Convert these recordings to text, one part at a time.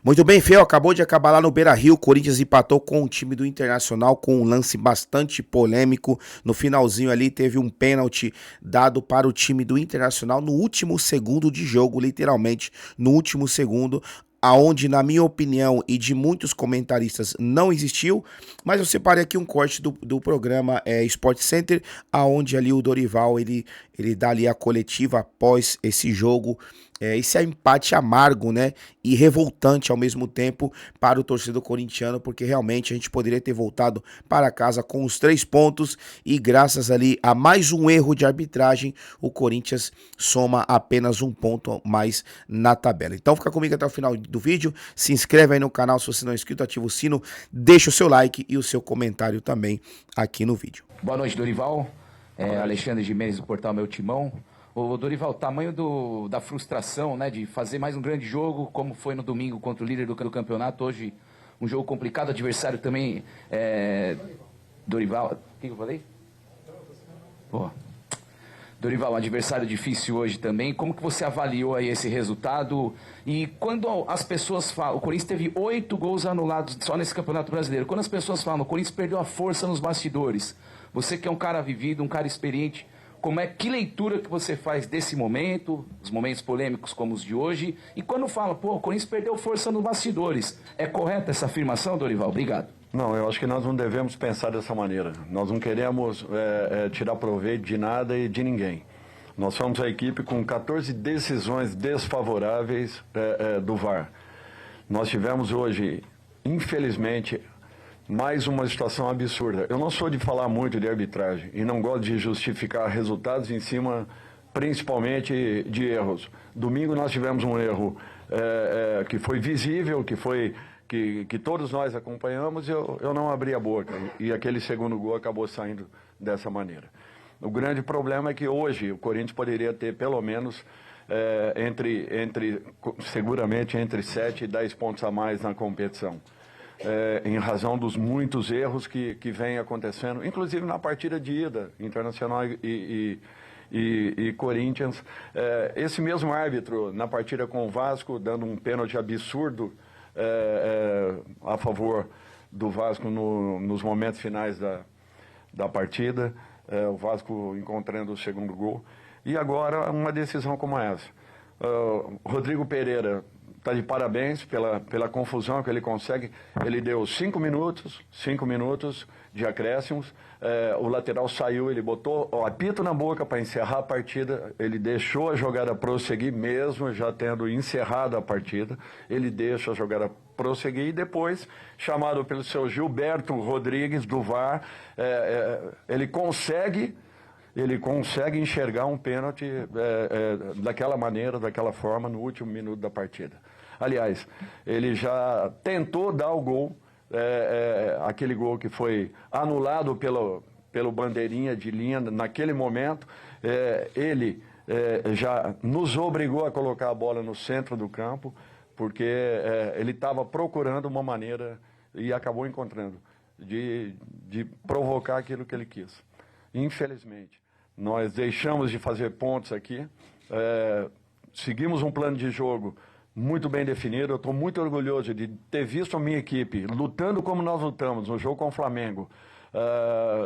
Muito bem, Fel, acabou de acabar lá no Beira-Rio, o Corinthians empatou com o time do Internacional com um lance bastante polêmico. No finalzinho ali teve um pênalti dado para o time do Internacional no último segundo de jogo, literalmente no último segundo, aonde, na minha opinião e de muitos comentaristas, não existiu, mas eu separei aqui um corte do programa Sport Center, aonde ali o Dorival, ele dá ali a coletiva após esse jogo, esse empate amargo, né, e revoltante ao mesmo tempo para o torcedor corintiano, porque realmente a gente poderia ter voltado para casa com os 3 pontos e graças ali a mais um erro de arbitragem, o Corinthians soma apenas 1 ponto mais na tabela. Então fica comigo até o final do vídeo, se inscreve aí no canal se você não é inscrito, ativa o sino, deixa o seu like e o seu comentário também aqui no vídeo. Boa noite, Dorival. Alexandre Gimenez do portal Meu Timão. Ô, Dorival, tamanho da frustração, né, de fazer mais um grande jogo, como foi no domingo contra o líder do campeonato, hoje um jogo complicado, adversário também, Dorival, o que eu falei? Pô. Dorival, um adversário difícil hoje também, como que você avaliou aí esse resultado? E quando as pessoas falam, o Corinthians teve 8 gols anulados só nesse Campeonato Brasileiro, quando as pessoas falam, o Corinthians perdeu a força nos bastidores, você que é um cara vivido, um cara experiente, que leitura que você faz desse momento, os momentos polêmicos como os de hoje, e quando fala, pô, o Corinthians perdeu força nos bastidores, é correta essa afirmação, Dorival? Obrigado. Não, eu acho que nós não devemos pensar dessa maneira. Nós não queremos tirar proveito de nada e de ninguém. Nós somos a equipe com 14 decisões desfavoráveis do VAR. Nós tivemos hoje, infelizmente, mais uma situação absurda. Eu não sou de falar muito de arbitragem e não gosto de justificar resultados em cima, principalmente, de erros. Domingo nós tivemos um erro que foi visível, que todos nós acompanhamos, eu não abri a boca. E aquele segundo gol acabou saindo dessa maneira. O grande problema é que hoje o Corinthians poderia ter pelo menos seguramente entre 7 e 10 pontos a mais na competição. Em razão dos muitos erros que vem acontecendo, inclusive na partida de ida, Internacional e Corinthians. Esse mesmo árbitro, na partida com o Vasco, dando um pênalti absurdo a favor do Vasco nos momentos finais da partida, o Vasco encontrando o segundo gol. E agora uma decisão como essa. Rodrigo Pereira está de parabéns pela confusão que ele consegue. Ele deu 5 minutos de acréscimos. O lateral saiu, ele botou o apito na boca para encerrar a partida. Ele deixou a jogada prosseguir, mesmo já tendo encerrado a partida. Ele deixa a jogada prosseguir e depois, chamado pelo seu Gilberto Rodrigues, do VAR, ele consegue enxergar um pênalti daquela maneira, daquela forma, no último minuto da partida. Aliás, ele já tentou dar o gol, aquele gol que foi anulado pelo bandeirinha de linha naquele momento. Ele já nos obrigou a colocar a bola no centro do campo, porque ele estava procurando uma maneira, e acabou encontrando, de provocar aquilo que ele quis. Infelizmente, nós deixamos de fazer pontos aqui, seguimos um plano de jogo muito bem definido. Eu estou muito orgulhoso de ter visto a minha equipe lutando como nós lutamos no jogo com o Flamengo,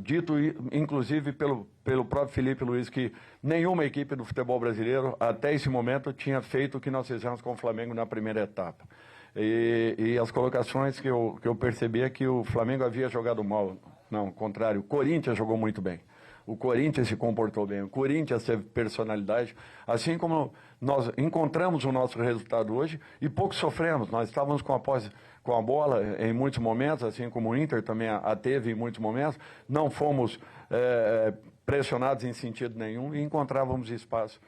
dito inclusive pelo próprio Felipe Luiz, que nenhuma equipe do futebol brasileiro até esse momento tinha feito o que nós fizemos com o Flamengo na primeira etapa. E as colocações que eu percebi é que o Flamengo havia jogado mal. Não, ao contrário, o Corinthians jogou muito bem. O Corinthians se comportou bem, o Corinthians teve personalidade, assim como nós encontramos o nosso resultado hoje e pouco sofremos. Nós estávamos com a bola em muitos momentos, assim como o Inter também a teve em muitos momentos, não fomos pressionados em sentido nenhum e encontrávamos espaço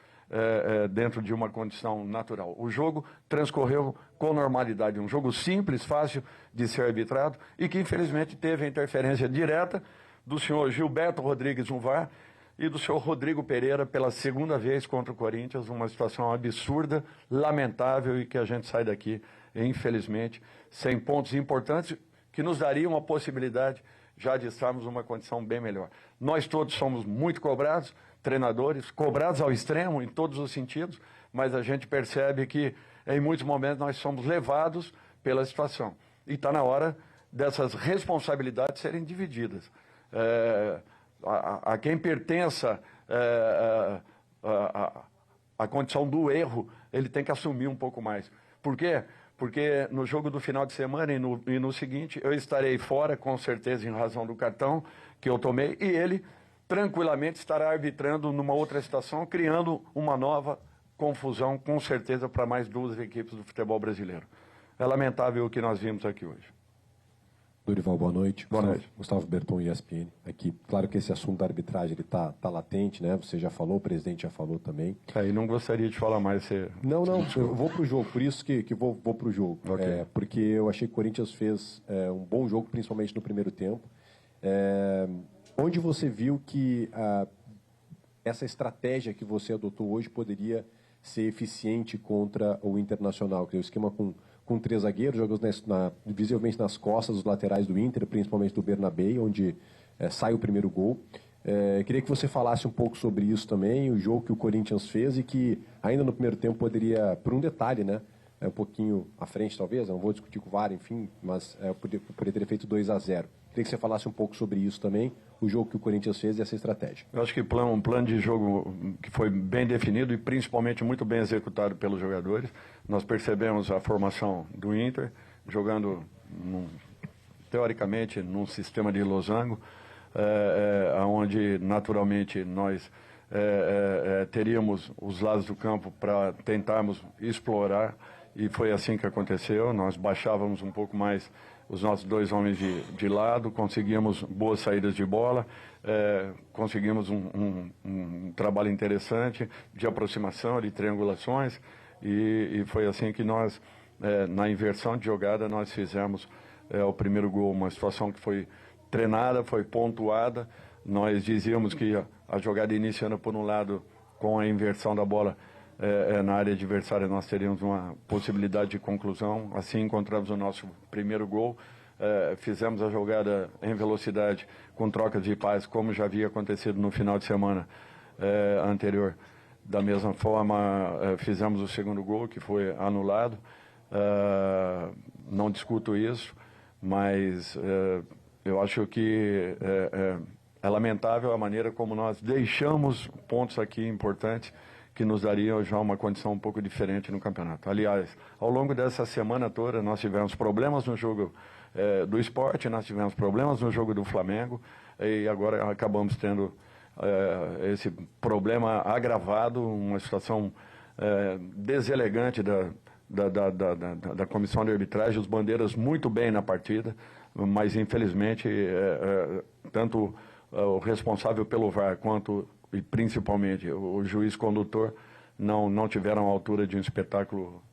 dentro de uma condição natural. O jogo transcorreu com normalidade, um jogo simples, fácil de ser arbitrado e que infelizmente teve a interferência direta do senhor Gilberto Rodrigues no VAR e do senhor Rodrigo Pereira pela segunda vez contra o Corinthians, uma situação absurda, lamentável e que a gente sai daqui, infelizmente, sem pontos importantes que nos dariam uma possibilidade já de estarmos numa condição bem melhor. Nós todos somos muito cobrados, treinadores, cobrados ao extremo em todos os sentidos, mas a gente percebe que em muitos momentos nós somos levados pela situação. E está na hora dessas responsabilidades serem divididas. A quem pertença a condição do erro, ele tem que assumir um pouco mais. Por quê? Porque no jogo do final de semana e no seguinte, eu estarei fora, com certeza, em razão do cartão que eu tomei, e ele tranquilamente estará arbitrando numa outra situação, criando uma nova confusão, com certeza, para mais duas equipes do futebol brasileiro. É lamentável o que nós vimos aqui hoje. Dorival, boa noite. Boa noite. Gustavo Berton, ESPN. Aqui, claro que esse assunto da arbitragem ele tá latente, né? Você já falou, o presidente já falou também. Aí não gostaria de falar mais. Não, eu vou pro jogo, por isso que vou pro jogo. Okay. Porque eu achei que o Corinthians fez um bom jogo, principalmente no primeiro tempo. Onde você viu que essa estratégia que você adotou hoje poderia ser eficiente contra o Internacional? Que é o esquema com 3 zagueiros, jogos visivelmente nas costas dos laterais do Inter, principalmente do Bernabéu, onde sai o primeiro gol. Queria que você falasse um pouco sobre isso também, o jogo que o Corinthians fez e que ainda no primeiro tempo poderia, por um detalhe, né, um pouquinho à frente talvez, não vou discutir com o VAR, enfim, mas poderia ter feito 2-0. Queria que você falasse um pouco sobre isso também, o jogo que o Corinthians fez e essa estratégia. Eu acho que um plano de jogo que foi bem definido e principalmente muito bem executado pelos jogadores. Nós percebemos a formação do Inter, jogando, teoricamente, num sistema de losango, onde naturalmente nós teríamos os lados do campo para tentarmos explorar, e foi assim que aconteceu. Nós baixávamos um pouco mais os nossos 2 homens de lado, conseguimos boas saídas de bola, conseguimos um trabalho interessante de aproximação, de triangulações, e foi assim que nós, na inversão de jogada, nós fizemos o primeiro gol, uma situação que foi treinada, foi pontuada. Nós dizíamos que a jogada iniciando por um lado, com a inversão da bola, na área adversária nós teríamos uma possibilidade de conclusão. Assim encontramos o nosso primeiro gol, fizemos a jogada em velocidade com trocas de passes, como já havia acontecido no final de semana anterior. Da mesma forma, fizemos o segundo gol, que foi anulado. Não discuto isso, mas eu acho que é lamentável a maneira como nós deixamos pontos aqui importantes que nos daria já uma condição um pouco diferente no campeonato. Aliás, ao longo dessa semana toda, nós tivemos problemas no jogo do Sport, nós tivemos problemas no jogo do Flamengo, e agora acabamos tendo esse problema agravado, uma situação deselegante da comissão de arbitragem, os bandeiras muito bem na partida, mas infelizmente tanto o responsável pelo VAR quanto e principalmente o juiz condutor não tiveram a altura de um espetáculo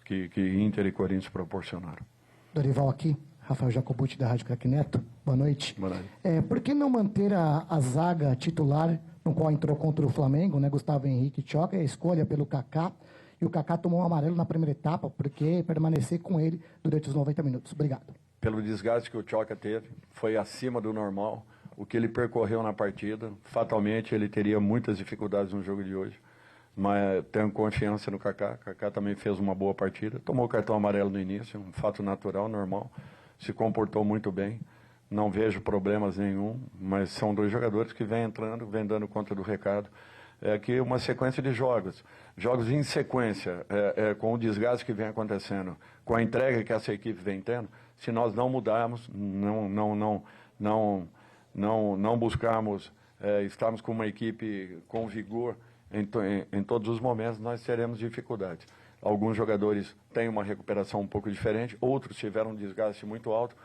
que Inter e Corinthians proporcionaram. Dorival aqui, Rafael Jacobucci da Rádio Craque Neto, boa noite. Boa noite. Por que não manter a zaga titular, no qual entrou contra o Flamengo, né, Gustavo Henrique e Tchoca, a escolha pelo Kaká, e o Kaká tomou um amarelo na primeira etapa, porque permanecer com ele durante os 90 minutos? Obrigado. Pelo desgaste que o Tchoca teve, foi acima do normal. O que ele percorreu na partida, fatalmente ele teria muitas dificuldades no jogo de hoje, mas tenho confiança no Kaká. Kaká também fez uma boa partida, tomou o cartão amarelo no início, um fato natural, normal, se comportou muito bem, não vejo problemas nenhum, mas são 2 jogadores que vêm entrando, vêm dando conta do recado. Que uma sequência de jogos em sequência, com o desgaste que vem acontecendo, com a entrega que essa equipe vem tendo, se nós não mudarmos, não buscarmos estarmos com uma equipe com vigor em todos os momentos, nós teremos dificuldades. Alguns jogadores têm uma recuperação um pouco diferente, outros tiveram um desgaste muito alto,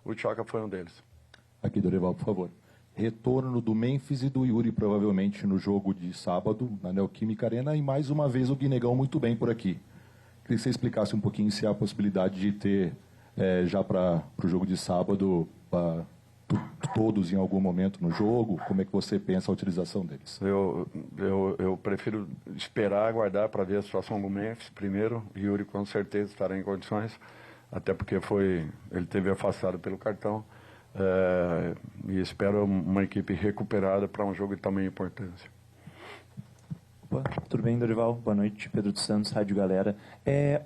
o Tchoca foi um deles. Aqui, Dorival, por favor. Retorno do Memphis e do Yuri, provavelmente, no jogo de sábado, na Neoquímica Arena, e mais uma vez o Guinegão muito bem por aqui. Queria que você explicasse um pouquinho se há a possibilidade de ter, já para o jogo de sábado, todos em algum momento no jogo, como é que você pensa a utilização deles? Eu prefiro esperar, aguardar para ver a situação do Memphis primeiro. Yuri com certeza estará em condições, até porque ele teve afastado pelo cartão, e espero uma equipe recuperada para um jogo de tamanha importância. Opa, tudo bem, Dorival? Boa noite, Pedro dos Santos, Rádio Galera.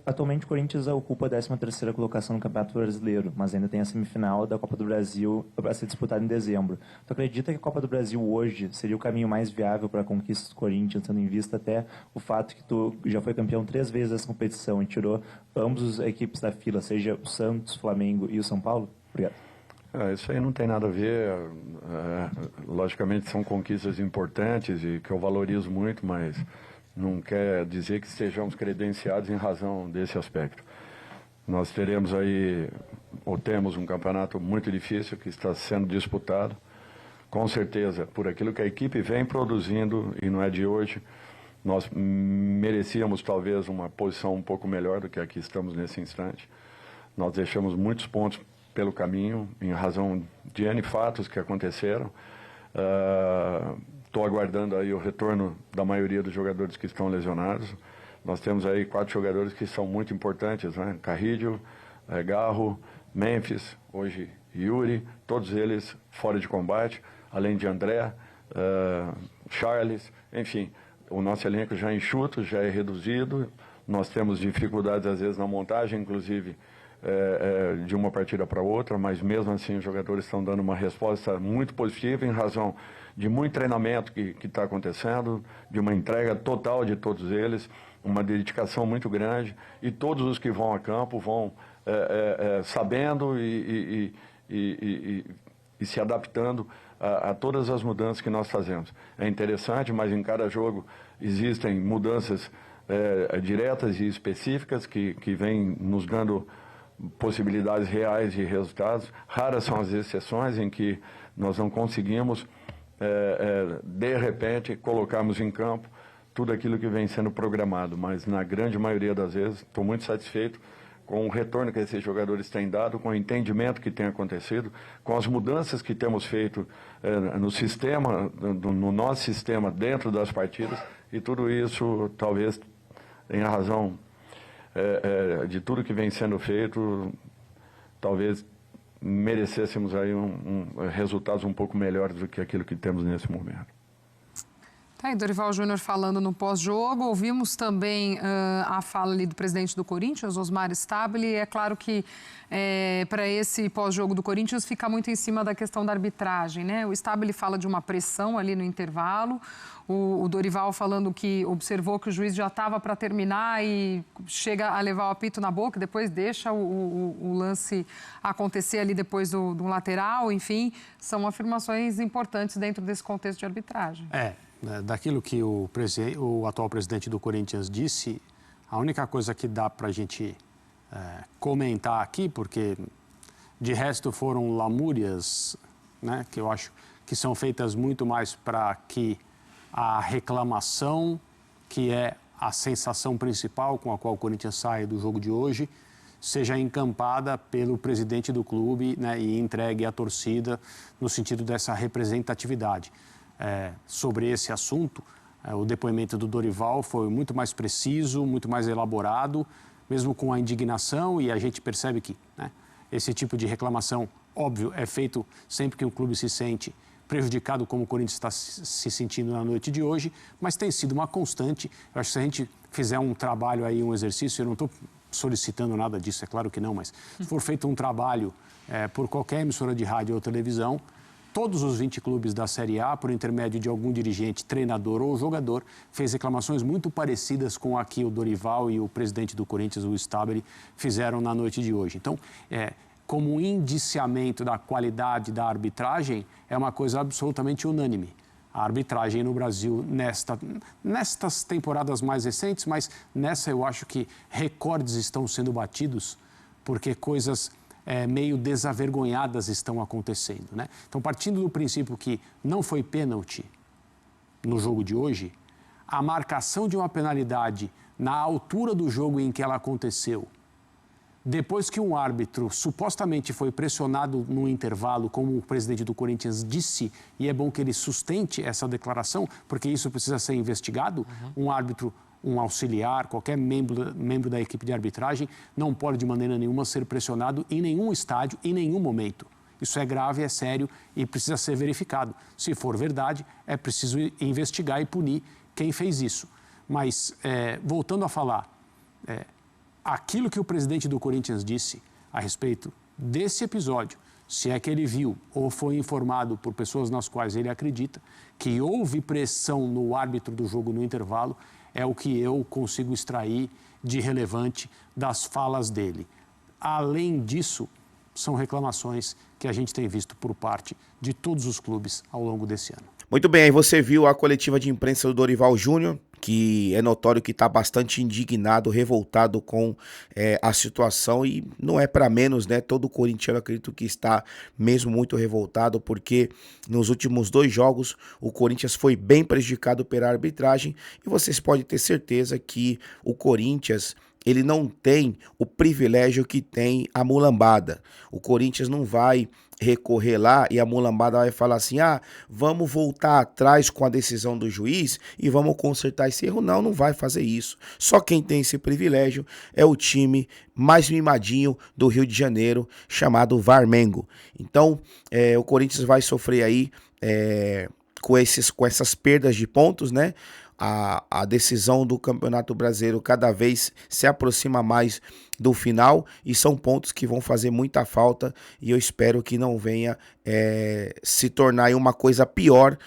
Atualmente o Corinthians ocupa a 13ª colocação no Campeonato Brasileiro, mas ainda tem a semifinal da Copa do Brasil para ser disputada em dezembro. Tu acredita que a Copa do Brasil hoje seria o caminho mais viável para a conquista do Corinthians, tendo em vista até o fato que tu já foi campeão 3 vezes dessa competição e tirou ambos as equipes da fila, seja o Santos, Flamengo e o São Paulo? Obrigado. Isso aí não tem nada a ver, logicamente são conquistas importantes e que eu valorizo muito, mas não quer dizer que estejamos credenciados em razão desse aspecto. Nós teremos aí, ou temos um campeonato muito difícil que está sendo disputado, com certeza, por aquilo que a equipe vem produzindo, e não é de hoje, nós merecíamos talvez uma posição um pouco melhor do que aqui estamos nesse instante. Nós deixamos muitos pontos pelo caminho, em razão de N fatos que aconteceram. Estou aguardando aí o retorno da maioria dos jogadores que estão lesionados. Nós temos aí 4 jogadores que são muito importantes, né? Carrillo, Garro, Memphis, hoje Yuri, todos eles fora de combate, além de André, Charles, enfim, o nosso elenco já é enxuto, já é reduzido. Nós temos dificuldades às vezes na montagem, inclusive de uma partida para outra, mas mesmo assim os jogadores estão dando uma resposta muito positiva em razão de muito treinamento que está acontecendo, de uma entrega total de todos eles, uma dedicação muito grande, e todos os que vão a campo vão sabendo e se adaptando a todas as mudanças que nós fazemos. É interessante, mas em cada jogo existem mudanças diretas e específicas que vêm nos dando possibilidades reais de resultados. Raras são as exceções em que nós não conseguimos, de repente, colocarmos em campo tudo aquilo que vem sendo programado, mas na grande maioria das vezes estou muito satisfeito com o retorno que esses jogadores têm dado, com o entendimento que tem acontecido, com as mudanças que temos feito no sistema, no nosso sistema, dentro das partidas, e tudo isso, talvez, em razão de tudo que vem sendo feito, talvez merecêssemos aí resultados um pouco melhores do que aquilo que temos nesse momento. Tá aí, Dorival Júnior falando no pós-jogo. Ouvimos também a fala ali do presidente do Corinthians, Osmar Stabile. É claro que para esse pós-jogo do Corinthians fica muito em cima da questão da arbitragem, né? O Stabile fala de uma pressão ali no intervalo. O Dorival falando que observou que o juiz já estava para terminar e chega a levar o apito na boca, depois deixa o lance acontecer ali depois do lateral. Enfim, são afirmações importantes dentro desse contexto de arbitragem. Daquilo que o atual presidente do Corinthians disse, a única coisa que dá para a gente comentar aqui, porque de resto foram lamúrias, né, que eu acho que são feitas muito mais para que a reclamação, que é a sensação principal com a qual o Corinthians sai do jogo de hoje, seja encampada pelo presidente do clube, né, e entregue à torcida no sentido dessa representatividade. Sobre esse assunto, o depoimento do Dorival foi muito mais preciso, muito mais elaborado, mesmo com a indignação, e a gente percebe que, né, esse tipo de reclamação, óbvio, é feito sempre que o clube se sente prejudicado, como o Corinthians está se sentindo na noite de hoje, mas tem sido uma constante. Eu acho que se a gente fizer um trabalho aí, um exercício, eu não estou solicitando nada disso, é claro que não, mas se for feito um trabalho por qualquer emissora de rádio ou televisão, todos os 20 clubes da Série A, por intermédio de algum dirigente, treinador ou jogador, fez reclamações muito parecidas com a que o Dorival e o presidente do Corinthians, o Stabile, fizeram na noite de hoje. Então, como indiciamento da qualidade da arbitragem, é uma coisa absolutamente unânime. A arbitragem no Brasil, nestas temporadas mais recentes, mas nessa eu acho que recordes estão sendo batidos, porque coisas meio desavergonhadas estão acontecendo, né? Então, partindo do princípio que não foi pênalti no jogo de hoje, a marcação de uma penalidade na altura do jogo em que ela aconteceu, depois que um árbitro supostamente foi pressionado no intervalo, como o presidente do Corinthians disse, e é bom que ele sustente essa declaração, porque isso precisa ser investigado, um árbitro, um auxiliar, qualquer membro da equipe de arbitragem, não pode de maneira nenhuma ser pressionado em nenhum estádio, em nenhum momento. Isso é grave, é sério e precisa ser verificado. Se for verdade, é preciso investigar e punir quem fez isso. Mas, voltando a falar, aquilo que o presidente do Corinthians disse a respeito desse episódio, se é que ele viu ou foi informado por pessoas nas quais ele acredita que houve pressão no árbitro do jogo no intervalo, é o que eu consigo extrair de relevante das falas dele. Além disso, são reclamações que a gente tem visto por parte de todos os clubes ao longo desse ano. Muito bem, aí você viu a coletiva de imprensa do Dorival Júnior, que é notório que está bastante indignado, revoltado com a situação, e não é para menos, né? Todo corintiano acredito que está mesmo muito revoltado, porque nos últimos 2 jogos o Corinthians foi bem prejudicado pela arbitragem, e vocês podem ter certeza que o Corinthians, ele não tem o privilégio que tem a mulambada. O Corinthians não vai recorrer lá e a mulambada vai falar assim, vamos voltar atrás com a decisão do juiz e vamos consertar esse erro. Não, não vai fazer isso. Só quem tem esse privilégio é o time mais mimadinho do Rio de Janeiro, chamado Varmengo. Então, o Corinthians vai sofrer aí com essas perdas de pontos, né? A decisão do Campeonato Brasileiro cada vez se aproxima mais do final, e são pontos que vão fazer muita falta, e eu espero que não venha se tornar uma coisa pior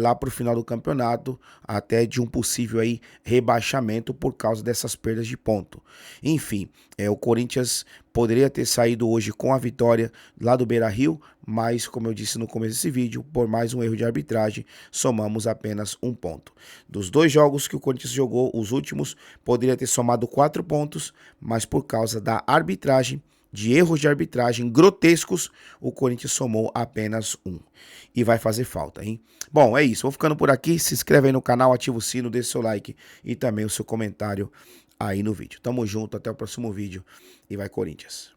lá para o final do campeonato, até de um possível aí rebaixamento por causa dessas perdas de ponto. Enfim, o Corinthians poderia ter saído hoje com a vitória lá do Beira-Rio, mas, como eu disse no começo desse vídeo, por mais um erro de arbitragem, somamos apenas 1 ponto. Dos 2 jogos que o Corinthians jogou, os últimos, poderia ter somado 4 pontos, mas por causa da arbitragem, de erros de arbitragem grotescos, o Corinthians somou apenas 1. E vai fazer falta, hein? Bom, é isso. Vou ficando por aqui. Se inscreve aí no canal, ativa o sino, deixa o seu like e também o seu comentário aí no vídeo. Tamo junto, até o próximo vídeo e vai Corinthians!